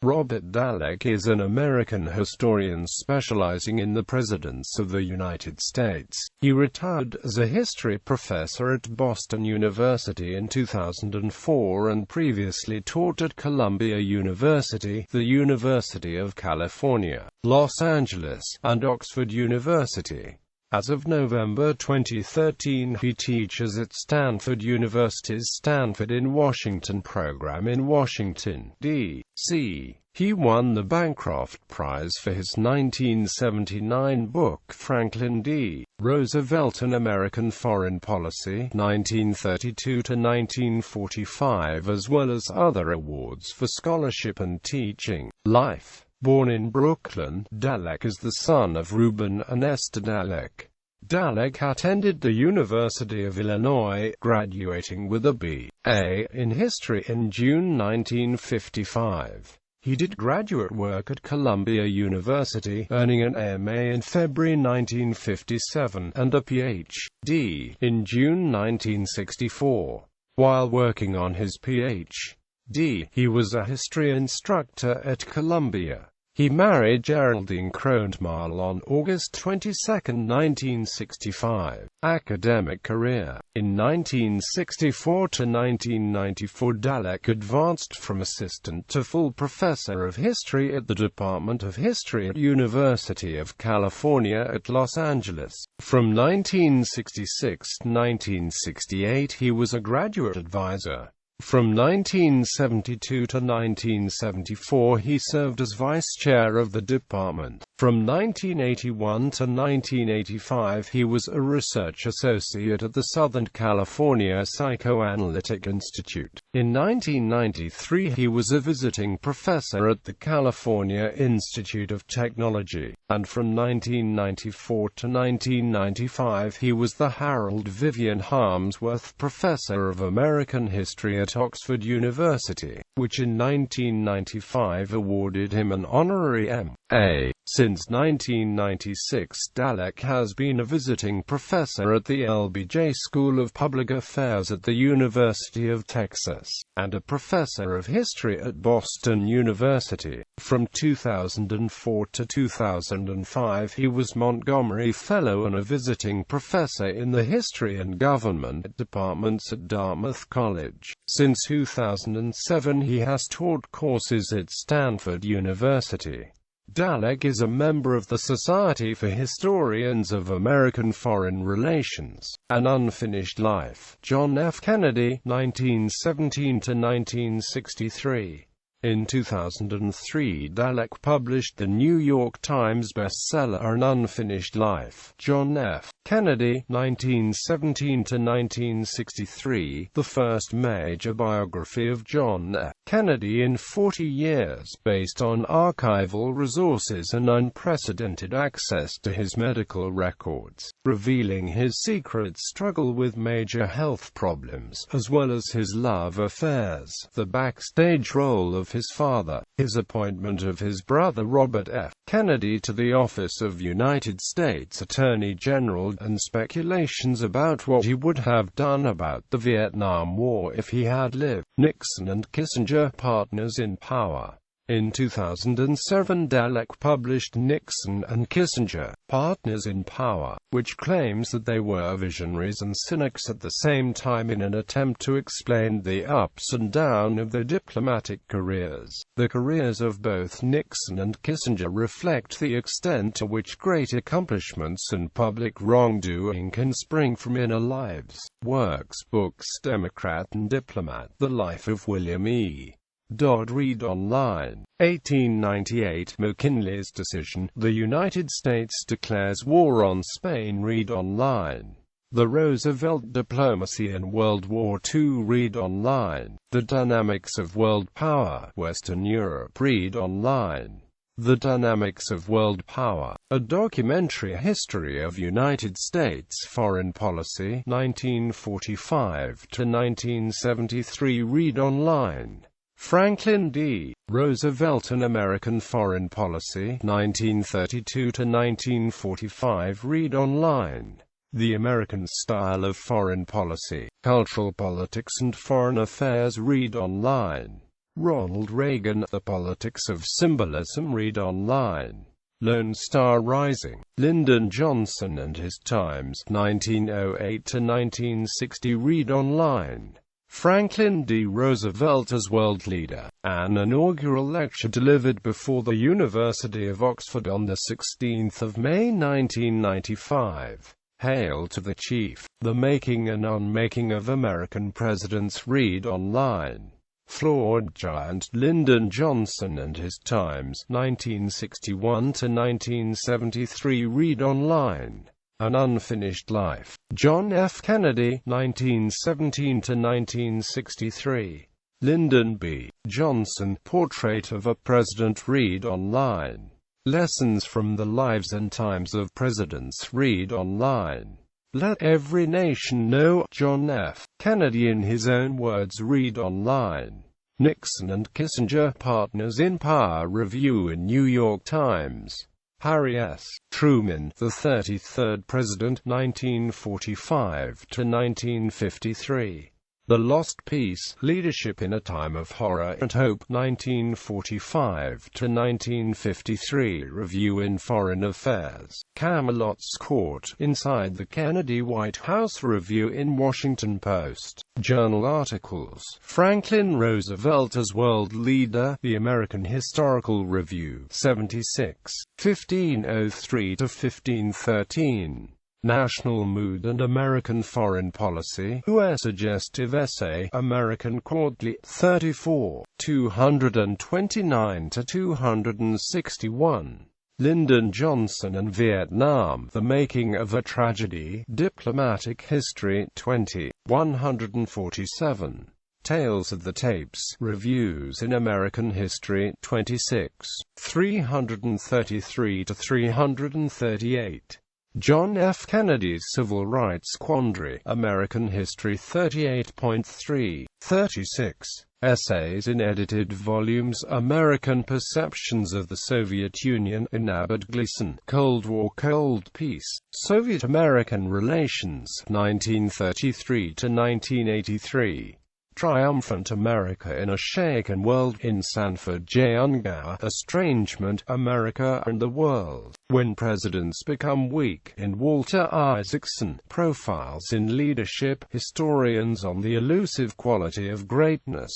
Robert Dallek is an American historian specializing in the presidents of the United States. He retired as a history professor at Boston University in 2004 and previously taught at Columbia University, the University of California, Los Angeles, and Oxford University. As of November 2013, he teaches at Stanford University's Stanford in Washington program in Washington, D.C. He won the Bancroft Prize for his 1979 book Franklin D. Roosevelt: An American Foreign Policy, 1932–1945, as well as other awards for scholarship and teaching. Life. Born in Brooklyn, Dallek is the son of Reuben and Esther Dallek. Dallek attended the University of Illinois, graduating with a B.A. in history in June 1955. He did graduate work at Columbia University, earning an M.A. in February 1957, and a Ph.D. in June 1964. While working on his Ph.D., he was a history instructor at Columbia. He married Geraldine Krontmal on August 22, 1965. Academic career. In 1964 to 1994, Dallek advanced from assistant to full professor of history at the Department of History at University of California at Los Angeles. From 1966 to 1968, he was a graduate advisor. From 1972 to 1974, he served as vice chair of the department. From 1981 to 1985, he was a research associate at the Southern California Psychoanalytic Institute. In 1993, he was a visiting professor at the California Institute of Technology, and from 1994 to 1995, he was the Harold Vivian Harmsworth Professor of American History at Oxford University, which in 1995 awarded him an honorary M.A. Since 1996, Dallek has been a visiting professor at the LBJ School of Public Affairs at the University of Texas, and a professor of history at Boston University. From 2004 to 2005, he was Montgomery Fellow and a visiting professor in the History and Government departments at Dartmouth College. Since 2007, he has taught courses at Stanford University. Dallek is a member of the Society for Historians of American Foreign Relations. An Unfinished Life. John F. Kennedy, 1917–1963. In 2003, Dallek published the New York Times bestseller An Unfinished Life. John F. Kennedy, 1917–1963, the first major biography of John F. Kennedy in 40 years, based on archival resources and unprecedented access to his medical records, revealing his secret struggle with major health problems, as well as his love affairs, the backstage role of his father, his appointment of his brother Robert F. Kennedy to the office of United States Attorney General, and speculations about what he would have done about the Vietnam War if he had lived. Nixon and Kissinger, partners in power. In 2007, Dallek published Nixon and Kissinger, Partners in Power, which claims that they were visionaries and cynics at the same time in an attempt to explain the ups and downs of their diplomatic careers. The careers of both Nixon and Kissinger reflect the extent to which great accomplishments and public wrongdoing can spring from inner lives. Works, books, Democrat and Diplomat, The Life of William E. Dodd. Read online. 1898, McKinley's decision. The United States declares war on Spain. Read online. The Roosevelt diplomacy in World War II. Read online. The dynamics of world power. Western Europe. Read online. The Dynamics of World Power. A documentary history of United States foreign policy. 1945 to 1973. Read online. Franklin D. Roosevelt: An American Foreign Policy, 1932–1945. Read online. The American Style of Foreign Policy, Cultural Politics and Foreign Affairs. Read online. Ronald Reagan, The Politics of Symbolism, read online. Lone Star Rising, Lyndon Johnson and His Times, 1908–1960, read online. Franklin D. Roosevelt as World Leader, an inaugural lecture delivered before the University of Oxford on 16 May 1995. Hail to the Chief, The Making and Unmaking of American Presidents, read online. Flawed Giant, Lyndon Johnson and His Times, 1961–1973, read online. An Unfinished Life, John F. Kennedy, 1917–1963. Lyndon B. Johnson, Portrait of a President, read online. Lessons from the Lives and Times of Presidents, read online. Let Every Nation Know, John F. Kennedy in His Own Words, read online. Nixon and Kissinger, Partners in Power, review in New York Times. Harry S. Truman, the 33rd President, 1945–1953. The Lost Peace, Leadership in a Time of Horror and Hope, 1945–1953, review in Foreign Affairs. Camelot's Court, Inside the Kennedy White House, review in Washington Post. Journal articles. Franklin Roosevelt as World Leader, The American Historical Review, 76, 1503–1513. National Mood and American Foreign Policy, a Suggestive Essay, American Quarterly, 34, 229–261. Lyndon Johnson and Vietnam, The Making of a Tragedy, Diplomatic History, 20, 147. Tales of the Tapes, Reviews in American History, 26, 333–338. John F. Kennedy's Civil Rights Quandary, American History, 38.3, 36. Essays in edited volumes, American Perceptions of the Soviet Union, in Abbott Gleason, Cold War, Cold Peace, Soviet-American Relations, 1933–1983. Triumphant America in a Shaken World, in Sanford J. Ungar, Estrangement, America and the World, When Presidents Become Weak, in Walter Isaacson, Profiles in Leadership, Historians on the Elusive Quality of Greatness.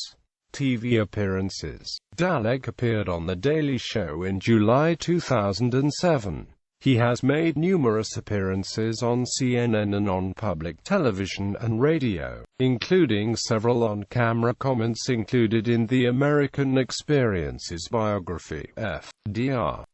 TV appearances. Dallek appeared on The Daily Show in July 2007. He has made numerous appearances on CNN and on public television and radio, including several on-camera comments included in the American Experiences biography, FDR.